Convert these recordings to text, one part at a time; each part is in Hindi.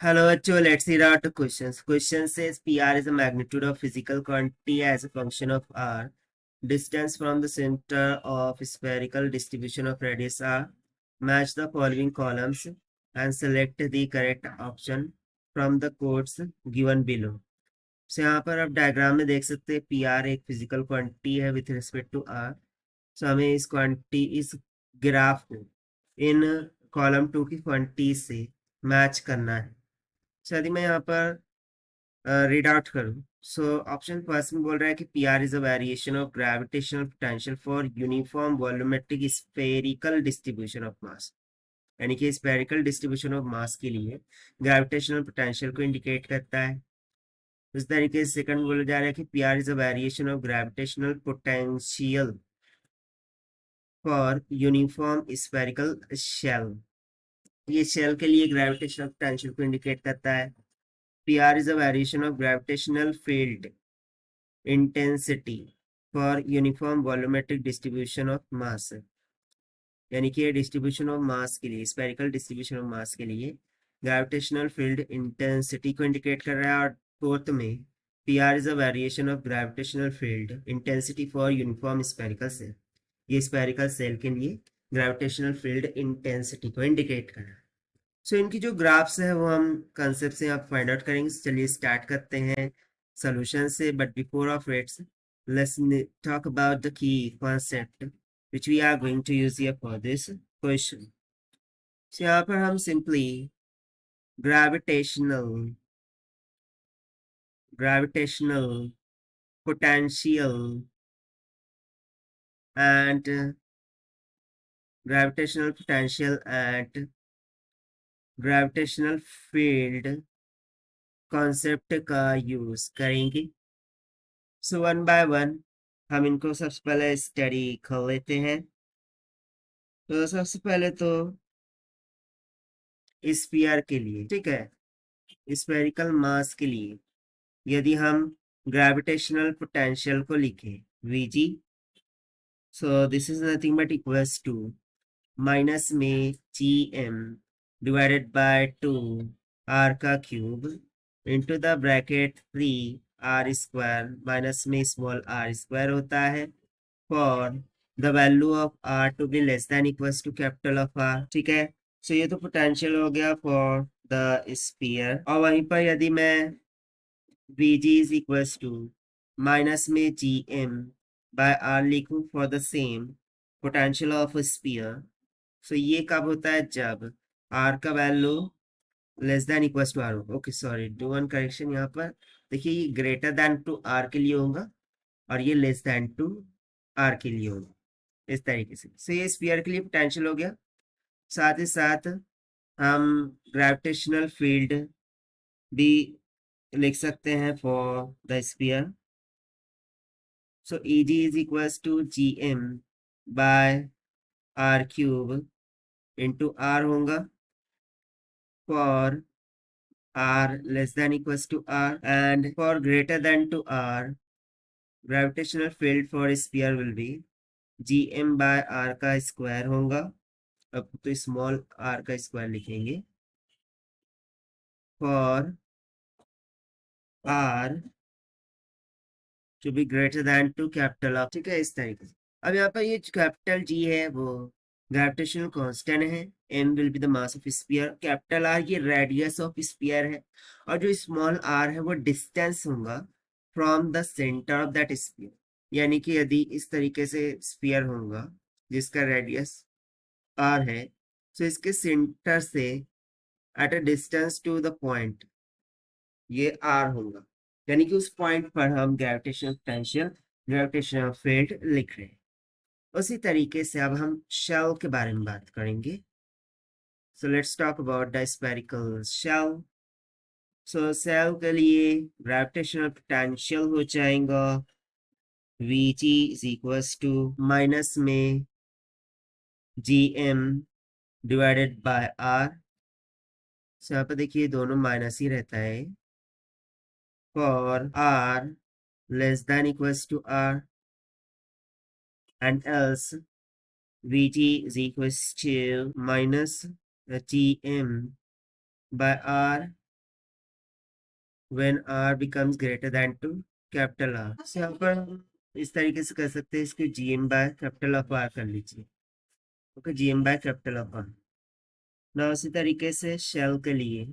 Hello, Acho. Let's read out the questions. Question says PR is a magnitude of physical quantity as a function of R. Distance from the center of spherical distribution of radius R. Match the following columns and select the correct option from the codes given below. So यहाँ पर आप डायग्राम में देख सकते हैं PR एक फिजिकल क्वांटिटी है विथ रिस्पेक्ट टू R. सो हमें इस क्वांटिटी इस ग्राफ को इन कॉलम 2 की क्वांटिटी से मैच करना है. सो यदि मैं यहाँ पर रीड आउट करूँ, सो ऑप्शन फर्स्ट में बोल रहा है कि P R is a variation of gravitational potential for uniform volumetric spherical distribution of mass. यानी कि स्फेरिकल डिस्ट्रीब्यूशन ऑफ मास के लिए ग्रेविटेशनल पोटेंशियल को इंडिकेट करता है. इस तरीके से सेकंड बोला जा रहा है कि P R is a variation of gravitational potential for uniform spherical shell. ये शेल के लिए ग्रेविटेशनल पोटेंशियल को इंडिकेट करता है. PR is a variation of gravitational field intensity for uniform volumetric distribution of mass. यानी कि डिस्ट्रीब्यूशन ऑफ मास के लिए स्पेरिकल डिस्ट्रीब्यूशन ऑफ मास के लिए ग्रेविटेशनल फील्ड इंटेंसिटी को इंडिकेट कर रहा है. और फोर्थ में PR is a variation of gravitational field intensity for uniform spherical shell. ये स्पेरिकल सेल के लिए ग्रेविटेशनल फील्ड इंटेंसिटी को इंडिकेट कर रहा है. सो इनकी जो ग्राफ्स है वो हम कंसेप्ट से आप फाइंड आउट करेंगे. चलिए स्टार्ट करते हैं सॉल्यूशन से. But before of its let's talk about the key concept which we are going to use here for this question. So यहाँ पर हम simply gravitational potential and gravitational field concept का यूज करेंगे. सो वन बाय वन हम इनको सबसे पहले स्टडी कर लेते हैं. तो सबसे पहले तो स्फीयर के लिए, ठीक है, स्फेरिकल मास के लिए यदि हम ग्रेविटेशनल पोटेंशियल को लिखें Vg, so this is nothing but equals to minus में Gm डिवाइडेड बाय 2 R का cube into the bracket 3 R square minus में स्मॉल r स्क्वायर होता है for the value of R to be less than equals to capital of R. ठीक है. सो ये तो पोटेंशियल हो गया फॉर द स्फीयर. और वहीं पर यदि मैं Vg is equals to minus में Gm बाय R लिखूं for the same potential of sphere, so ये कब होता है जब R का value less than equals to R होगा. Okay sorry, do one correction. यहाँ पर देखिए ये ग्रेटर देन टू R के लिए होगा और ये लेस देन टू R के लिए होगा. इस तरीके से ये स्फीयर के लिए पोटेंशियल हो गया. साथ ही साथ हम ग्रेविटेशनल फील्ड भी लिख सकते हैं for the sphere. So Eg is equals to Gm by R cube into R होगा for R less than equals to R, and for greater than to R gravitational field for sphere will be Gm by R का स्क्वायर होगा. अब तो स्मॉल r का स्क्वायर लिखेंगे for R to be greater than to capital of. ठीक है, इस तरीके से. अब यहाँ पर ये कैपिटल G है वो ग्रेविटेशनल कांस्टेंट है. m will be the mass of sphere. Capital R ये रेडियस ऑफ स्फीयर है और जो स्मॉल r है वो डिस्टेंस होगा from the centre of that sphere. यानी कि यदि इस तरीके से स्फीयर होगा जिसका रेडियस r है, तो इसके सेंटर से at a distance to the point ये r होगा. यानी कि उस पॉइंट पर हम ग्रेविटेशनल पोटेंशियल ग्रेविटेशनल फील्ड लिख रहे हैं. उसी तरीके से अब हम शेल के बारे में बात करेंगे. So let's talk about the spherical shell. So shell के लिए ग्रेविटेशनल पोटेंशियल हो जाएगा Vg is equals to minus में Gm divided by R. So यहाँ पर देखिए दोनों माइनस ही रहता है for R less than equals to R, and else Vg is equals to minus Gm by R when R becomes greater than to capital R. तो यहाँ पर हम इस तरीके से कर सकते हैं, इसको G M by capital of R कर लीजिए। Okay, G M by capital of R. ना उसी तरीके से शेल के लिए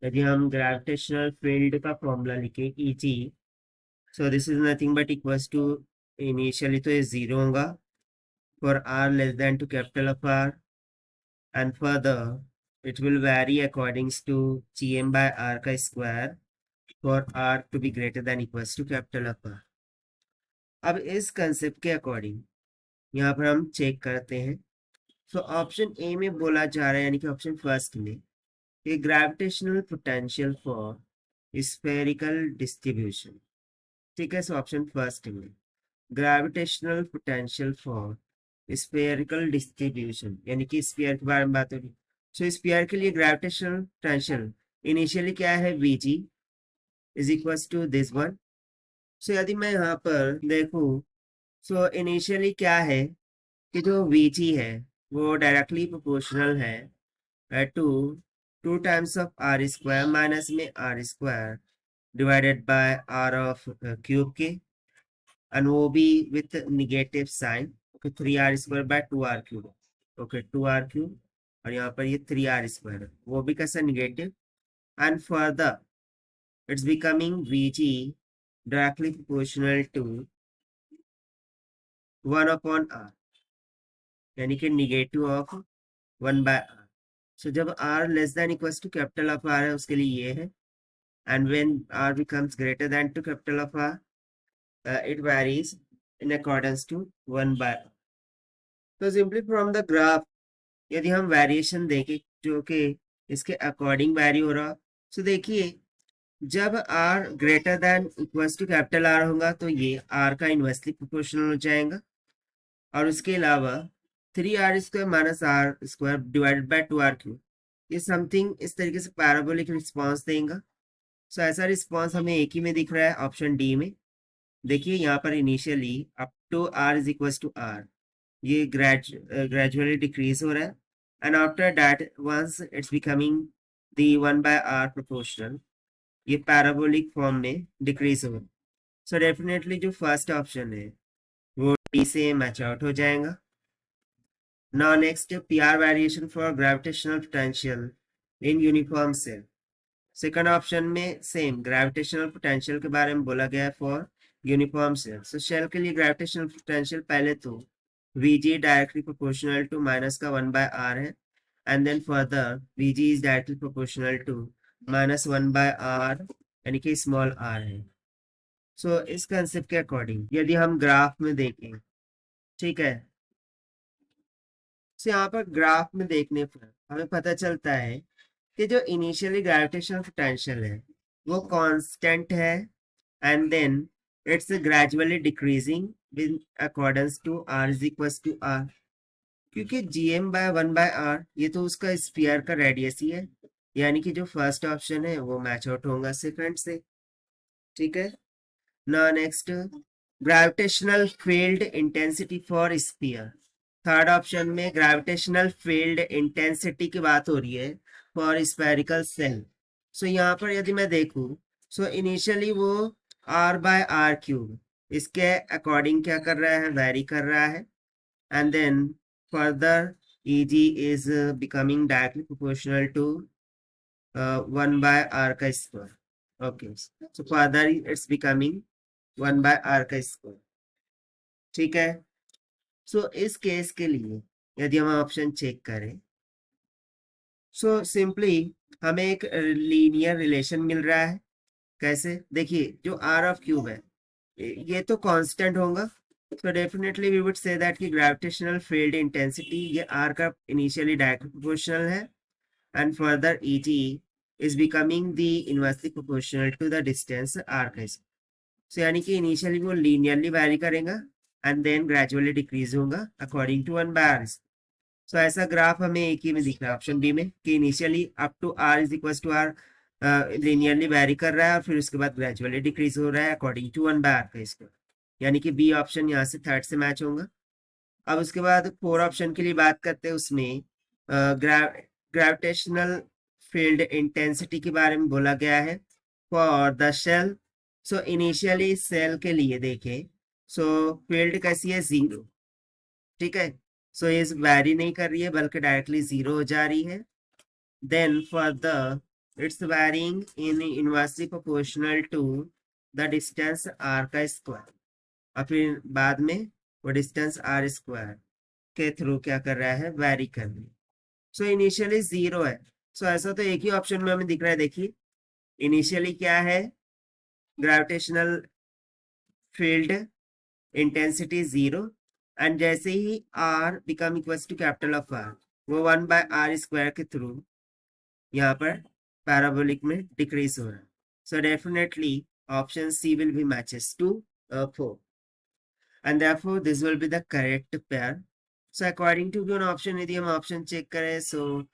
यदि हम ग्रेविटेशनल फील्ड का फॉर्मूला लिखे E G, so this is nothing but equals to, initially तो ये जीरो होगा for R less than to capital of R, and further it will vary according to gm by r का square for r to be greater than equals to capital of R। अब इस कंसेप्ट के अकॉर्डिंग यहाँ पर हम चेक करते हैं। तो ऑप्शन ए में बोला जा रहा है, यानी कि ऑप्शन फर्स्ट में, कि gravitational potential for spherical distribution. ठीक है, सो ऑप्शन फर्स्ट में gravitational potential for spherical distribution, यानी कि स्फीयर के बारे में बात हो रही है। सो स्फीयर के लिए ग्रेविटेशनल पोटेंशियल इनिशियली क्या है, VG is equals to this one. So यदि मैं यहाँ पर देखूँ, सो इनिशियली क्या है कि जो वीजी है वो डायरेक्टली प्रोपोर्शनल है to 2 times of R square minus में R square divided by R of cube के, एंड वो भी with negative sign. Okay, 3r square by 2r cube. Okay, 2r cube, और यहाँ पर ये 3r स्क्वायर, वो भी कैसा, negative. And further it's becoming vg directly proportional to 1/r, यानी कि निगेटिव ऑफ 1/r। सो जब r less than equals to capital of r है उसके लिए ये है, and when r becomes greater than to capital of r, it varies in accordance to 1/r। तो सिंपली फ्रॉम द ग्राफ यदि हम वेरिएशन देखें जो कि इसके अकॉर्डिंग वेरी हो रहा, तो देखिए जब r greater than equals to capital R होगा तो ये r का इन्वर्सली प्रोपोर्शनल हो जाएगा, और उसके अलावा 3r square minus R square divided by 2r cube, ये समथिंग इस तरीके से पैराबोलिक रिस्पॉन्स देगा। सो ऐसा रिस्पॉन्स हमें एक ही में दिख रहा है, ऑप्शन डी में। देखिए यहाँ पर initially up to r is equals to r, ये ग्रेजुअली डिक्रीज हो रहा है, and after that once it's becoming the 1/r proportional, ये पैराबोलिक फॉर्म में डिक्रीज हो। सो डेफिनेटली जो फर्स्ट ऑप्शन है वो डी से मैच आउट हो जाएगा। Now next, PR variation for gravitational potential in uniform shell. Second option में सेम ग्रेविटेशनल पोटेंशियल के बारे में बोला गया है for uniform cell. So shell के लिए ग्रेविटेशनल पोटेंशियल पहले तो Vg directly proportional to minus का 1/r है, and then further Vg is directly proportional to minus 1/r, यानी कि स्मॉल r है। सो इस कंसेप्ट के अकॉर्डिंग यदि हम ग्राफ में देखें, ठीक है, तो यहाँ पर ग्राफ में देखने पर हमें पता चलता है कि जो इनिशियली ग्रेविटेशनल पोटेंशियल है वो कांस्टेंट है, and then it's gradually decreasing with accordance to r is equals to r, क्योंकि gm बाय 1/r ये तो उसका स्फीयर का रेडियस ही है, यानी कि जो फर्स्ट ऑप्शन है वो मैच आउट होगा सेकंड से। ठीक है, ना next, gravitational field intensity for sphere. Third option में ग्रेविटेशनल फील्ड इंटेंसिटी की बात हो रही है फॉर स्फेरिकल सेल। सो यहाँ पर यदि मैं देखूं, सो इनिशियली वो r/r क्यूब इसके अकॉर्डिंग क्या कर रहा है, वेरी कर रहा है, and then further Eg is becoming directly proportional to 1/r का square. Okay, so further it's becoming 1/r का स्क्वायर। ठीक है, सो इस केस के लिए यदि हम ऑप्शन चेक करें, सो सिंपली हमें एक लीनियर रिलेशन मिल रहा है। कैसे, देखिए जो r ऑफ क्यूब है ये तो कांस्टेंट होगा, so definitely we would say that कि gravitational field intensity ये r का initially डायरेक्टली proportional है, and further Eg is becoming the inversely proportional to the distance r का। so यानी कि initially वो linearly vary करेगा and then gradually decrease होगा according to 1/r। so ऐसा ग्राफ हमें एक ही में दिख रहा है, ऑप्शन बी में, कि initially up to r is equals to r linearly vary कर रहा है और फिर उसके बाद gradually decrease हो रहा है according to 1/r का स्क्वायर, यानी कि बी ऑप्शन यहाँ से थर्ड से मैच होगा। अब उसके बाद फोर ऑप्शन के लिए बात करते हैं, उसमें ग्रेविटेशनल फील्ड इंटेंसिटी के बारे में बोला गया है for the shell, so initially shell के लिए देखें, सो फील्ड कैसी है, 0, ठीक है। सो ये वैरी नहीं कर रही है बल्कि डायरेक्टली 0 हो जा रही है। Then for the it's varying in inversely proportional to the distance R का स्क्वायर, और फिर बाद में वो डिस्टेंस आर स्क्वायर के थ्रू क्या कर रहा है, वैरी कर रही है। सो इनिशियली 0 है। सो ऐसा तो एक ही ऑप्शन में हमें दिख रहा है, देखिए इनिशियली क्या है, ग्रेविटेशनल फील्ड इंटेंसिटी 0, एंड जैसे ही R become equals to capital of R, वो 1/r² के थ्रू यहाँ पर पैराबोलिक में डिक्रीज हो रहा है। So definitely option C will be matches to 4, and therefore this will be the correct pair. So according to given option, यदि हम ऑप्शन चेक करें, so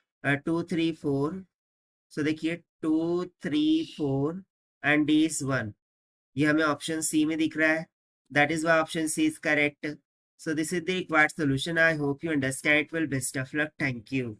2 3 4, so देखिए 2 3 4 and D is 1, ये हमें ऑप्शन सी में दिख रहा है, that is why option C is correct. So this is the required solution. I hope you understand it well. Best of luck. Thank you.